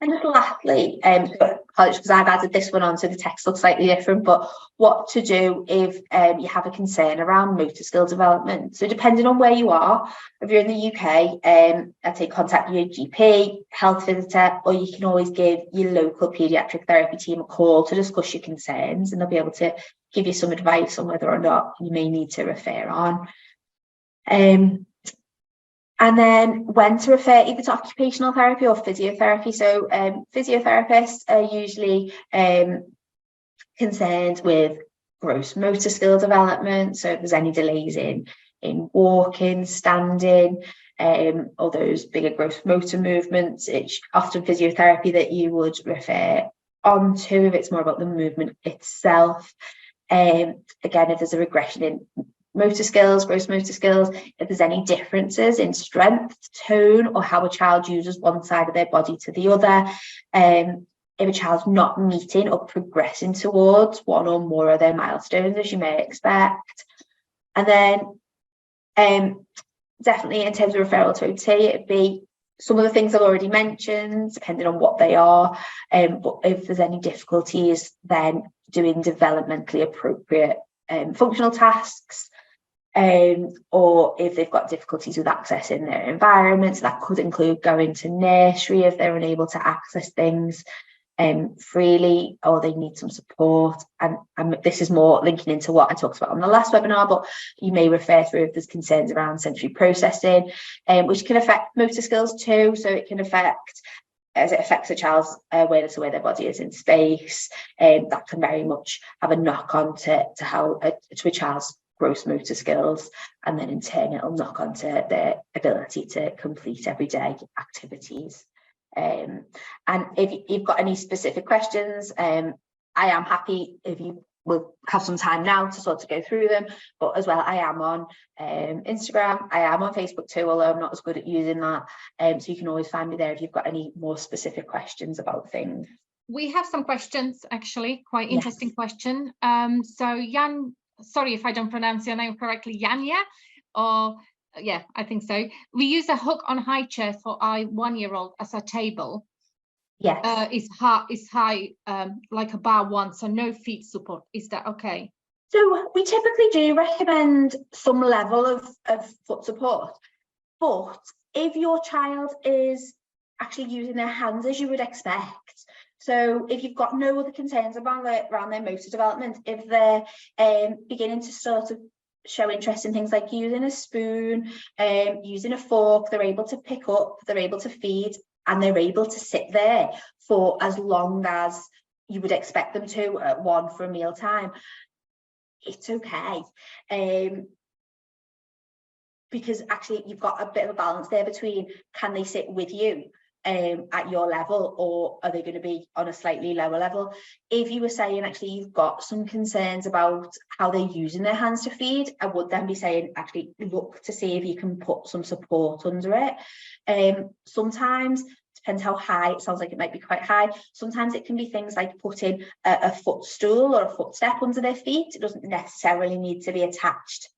And just lastly, because I've added this one on, so the text looks slightly different, but what to do if you have a concern around motor skill development. So depending on where you are, if you're in the UK, I'd say contact your GP, health visitor, or you can always give your local paediatric therapy team a call to discuss your concerns, and they'll be able to give you some advice on whether or not you may need to refer on. And then when to refer either to occupational therapy or physiotherapy. So physiotherapists are usually concerned with gross motor skill development. So if there's any delays in walking, standing, or those bigger gross motor movements, it's often physiotherapy that you would refer on to if it's more about the movement itself. Again, if there's a regression in motor skills, gross motor skills, if there's any differences in strength, tone, or how a child uses one side of their body to the other, if a child's not meeting or progressing towards one or more of their milestones, as you may expect. And then definitely in terms of referral to OT, it'd be some of the things I've already mentioned, depending on what they are. But if there's any difficulties, then doing developmentally appropriate functional tasks, or if they've got difficulties with accessing their environments, that could include going to nursery if they're unable to access things freely, or they need some support. And this is more linking into what I talked about on the last webinar, but you may refer through if there's concerns around sensory processing, which can affect motor skills too. So it can affect, as it affects a child's awareness of where their body is in space, that can very much have a knock on to a child's gross motor skills, and then in turn it'll knock on to their ability to complete everyday activities. And if you've got any specific questions, I am happy if you will have some time now to sort of go through them. But as well, I am on Instagram, I am on Facebook too, although I'm not as good at using that. So you can always find me there if you've got any more specific questions about things. We have some questions, actually, quite interesting question. So Jan, sorry if I don't pronounce your name correctly, Yanya, or yeah, I think so. We use a hook on high chair for our 1-year-old as a table. Yes. Is high, like a bar one, so no feet support. Is that okay? So we typically do recommend some level of foot support, but if your child is actually using their hands as you would expect, so if you've got no other concerns around their motor development, if they're beginning to sort of show interest in things like using a spoon, using a fork, they're able to pick up, they're able to feed, and they're able to sit there for as long as you would expect them to at one for a meal time, it's okay. Because actually you've got a bit of a balance there between, can they sit with you at your level, or are they going to be on a slightly lower level? If you were saying actually you've got some concerns about how they're using their hands to feed, I would then be saying actually look to see if you can put some support under it. Sometimes, depends how high, it sounds like it might be quite high. Sometimes it can be things like putting a footstool or a footstep under their feet. It doesn't necessarily need to be attached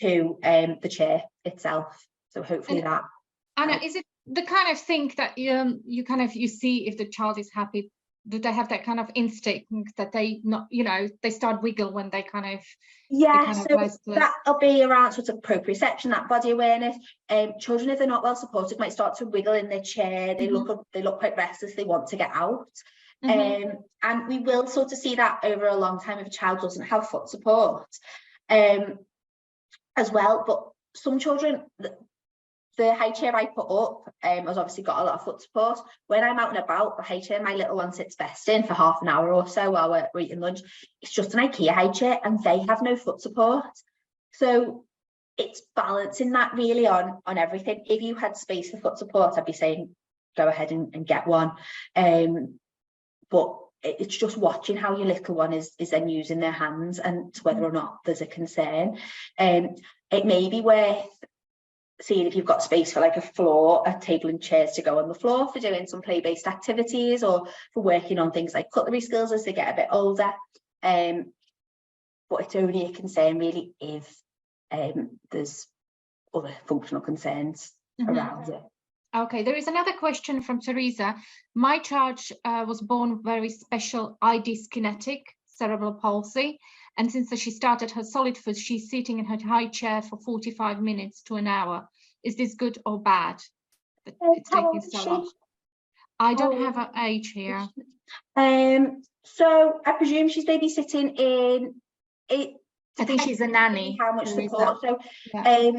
to the chair itself. So hopefully that. Anna, is it the kind of thing that you see if the child is happy? Do they have that kind of instinct that they they start wiggle when they kind of so that'll be around sort of proprioception, that body awareness. Children, if they're not well supported, might start to wiggle in their chair. They look quite restless, they want to get out. And we will sort of see that over a long time if a child doesn't have foot support as well. But some children, the high chair I put up has obviously got a lot of foot support. When I'm out and about, the high chair my little one sits best in for half an hour or so while we're eating lunch, it's just an IKEA high chair and they have no foot support. So it's balancing that really on everything. If you had space for foot support, I'd be saying go ahead and get one. But it's just watching how your little one is then using their hands and whether or not there's a concern. It may be worth seeing if you've got space for like a table and chairs to go on the floor for doing some play-based activities, or for working on things like cutlery skills as they get a bit older. But it's only a concern really if there's other functional concerns around it. Okay, there is another question from Teresa. My child was born very special eye dyskinetic, cerebral palsy. And since she started her solid food, she's sitting in her high chair for 45 minutes to an hour. Is this good or bad? It's How taking old is so she? long. I don't Oh, have her age here. So I presume she's babysitting in it. I think she's a nanny. How much support? So, yeah.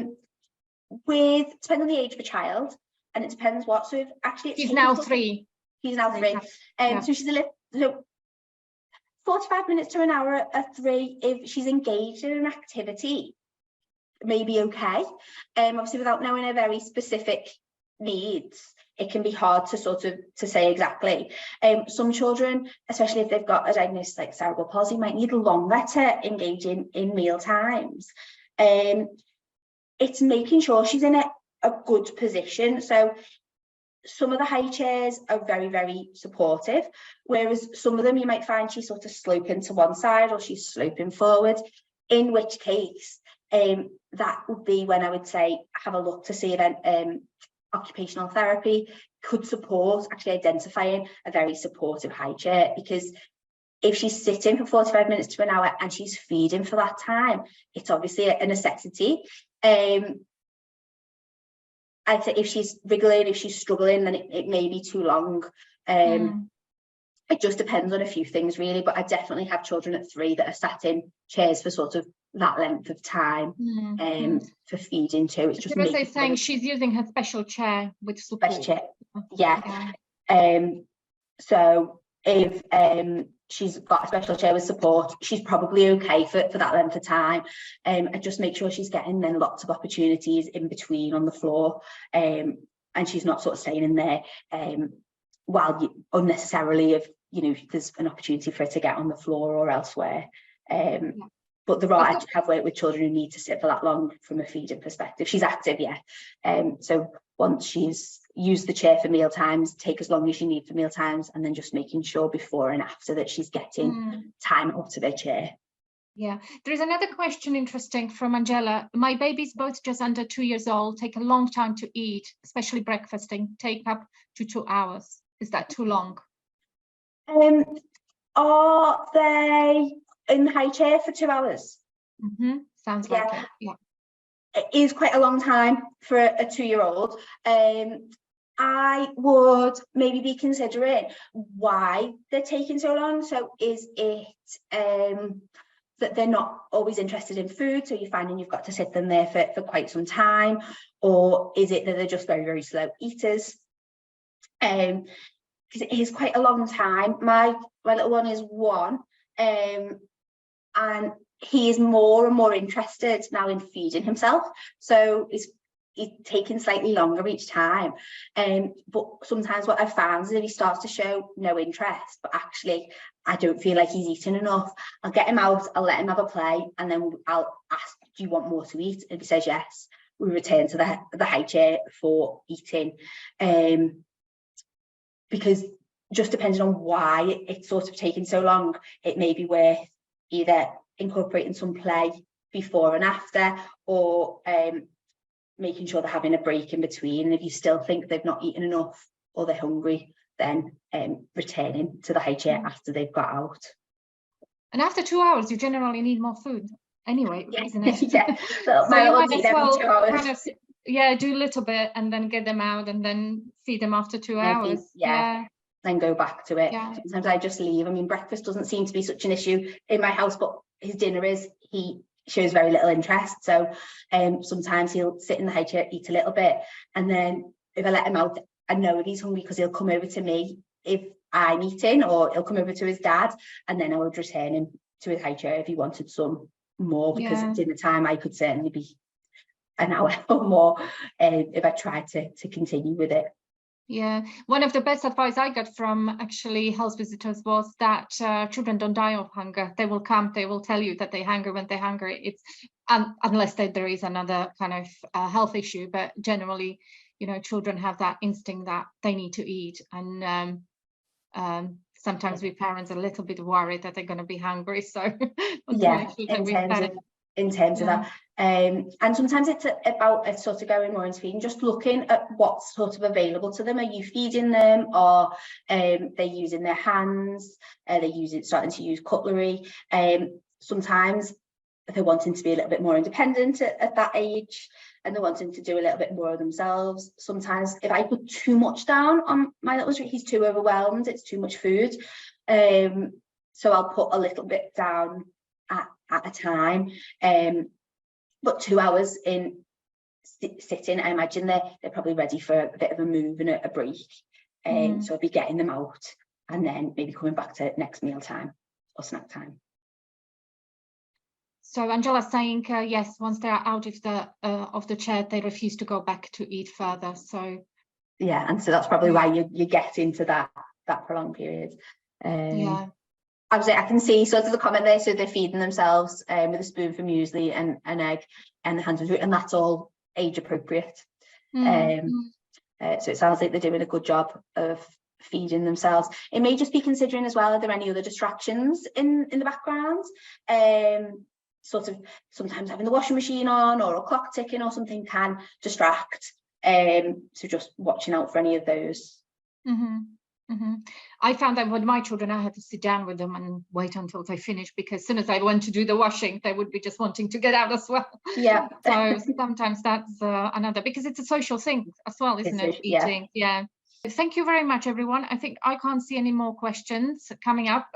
depending on the age of the child, and it depends what. So, actually, she's now 3. She's now 3. Yeah. So she's so 45 minutes to an hour at 3. If she's engaged in an activity, maybe okay. Obviously, without knowing her very specific needs, it can be hard to to say exactly. Some children, especially if they've got a diagnosis like cerebral palsy, might need longer to engage in meal times. It's making sure she's in a good position. So some of the high chairs are very, very supportive, whereas some of them you might find she's sort of sloping to one side or she's sloping forward, in which case that would be when I would say have a look to see if occupational therapy could support actually identifying a very supportive high chair, because if she's sitting for 45 minutes to an hour and she's feeding for that time, it's obviously a necessity. I'd say if she's wriggling, if she's struggling, then it may be too long. It just depends on a few things really, but I definitely have children at 3 that are sat in chairs for sort of that length of time for feeding too. It's just saying she's using her special chair with support. Special chair. Yeah. So if she's got a special chair with support, she's probably okay for that length of time. And just make sure she's getting then lots of opportunities in between on the floor, and she's not sort of staying in there while you unnecessarily, if you know there's an opportunity for her to get on the floor or elsewhere. But there are, I have worked with children who need to sit for that long from a feeding perspective. She's active, yeah. So once she's used the chair for meal times, take as long as you need for meal times, and then just making sure before and after that she's getting time out of her chair. Yeah, there's another question interesting from Angela. My baby's both just under 2 years old, take a long time to eat, especially breakfasting, take up to 2 hours. Is that too long? Are they in the high chair for 2 hours? Sounds like it. Yeah. It is quite a long time for a 2-year-old. I would maybe be considering why they're taking so long. So is it that they're not always interested in food, so you're finding you've got to sit them there for quite some time, or is it that they're just very, very slow eaters? Because it is quite a long time. My little one is 1, and he is more and more interested now in feeding himself, so he's taking slightly longer each time. But sometimes what I found is if he starts to show no interest, but actually I don't feel like he's eating enough, I'll get him out, I'll let him have a play, and then I'll ask, do you want more to eat? And if he says yes, we return to the high chair for eating. Because just depending on why it's sort of taking so long, it may be worth either incorporating some play before and after, or making sure they're having a break in between. And if you still think they've not eaten enough or they're hungry, then returning to the high chair after they've got out. And after 2 hours, you generally need more food anyway, isn't it? Yeah. So you might as well 2 hours. kind of, do a little bit and then get them out and then feed them after 2 hours. Then go back to it. Yeah. Sometimes I just leave. I mean, breakfast doesn't seem to be such an issue in my house, but his dinner is, he shows very little interest. So sometimes he'll sit in the high chair, eat a little bit, and then if I let him out, I know if he's hungry because he'll come over to me if I'm eating, or he'll come over to his dad, and then I would return him to his high chair if he wanted some more, because at dinner time I could certainly be an hour or more if I tried to continue with it. Yeah, one of the best advice I got from actually health visitors was that children don't die of hunger. They will come, they will tell you that they're hungry when they're hungry. It's unless there is another kind of health issue, but generally, you know, children have that instinct that they need to eat, and sometimes we parents are a little bit worried that they're going to be hungry. So yeah, in terms of in terms of that. And sometimes it's about sort of going more into feeding, just looking at what's sort of available to them. Are you feeding them, or they're using their hands, they're starting to use cutlery. Sometimes they're wanting to be a little bit more independent at that age, and they're wanting to do a little bit more of themselves. Sometimes if I put too much down on my little, he's too overwhelmed, it's too much food. So I'll put a little bit down at a time. But 2 hours in sitting, I imagine they're probably ready for a bit of a move and a break. So I'll be getting them out and then maybe coming back to next meal time or snack time. So Angela's saying, yes, once they are out of the chair, they refuse to go back to eat further. So yeah, and so that's probably why you get into that prolonged period. Yeah. Obviously, I can see sort of the comment there. So they're feeding themselves with a spoon for muesli and an egg and the hands with fruit, and that's all age appropriate. So it sounds like they're doing a good job of feeding themselves. It may just be considering as well, are there any other distractions in the background? Sort of sometimes having the washing machine on or a clock ticking or something can distract. So just watching out for any of those. I found that with my children, I had to sit down with them and wait until they finished, because as soon as I went to do the washing, they would be just wanting to get out as well. Yeah. So sometimes that's another, because it's a social thing as well, isn't it? Eating. Yeah. Thank you very much, everyone. I think I can't see any more questions coming up.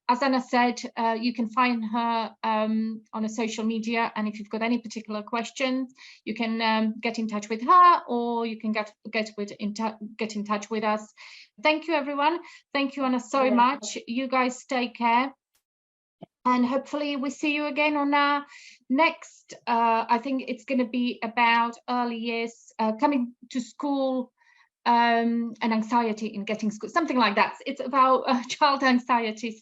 As Anna said, you can find her on a social media, and if you've got any particular questions, you can get in touch with her, or you can get in touch with us. Thank you, everyone. Thank you, Anna, so much. You guys take care, and hopefully we see you again on our next. I think it's going to be about early years coming to school. And anxiety in getting school, something like that. It's about child anxiety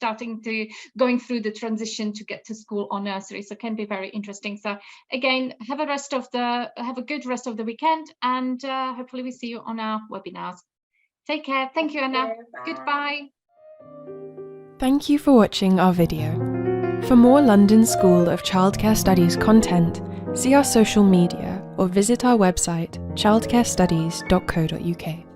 going through the transition to get to school or nursery, so it can be very interesting. So again, have a good rest of the weekend, and hopefully we see you on our webinars. Take care. Thank you, Anna. Goodbye. Thank you for watching our video. For more London School of Childcare Studies content, see our social media or visit our website childcarestudies.co.uk.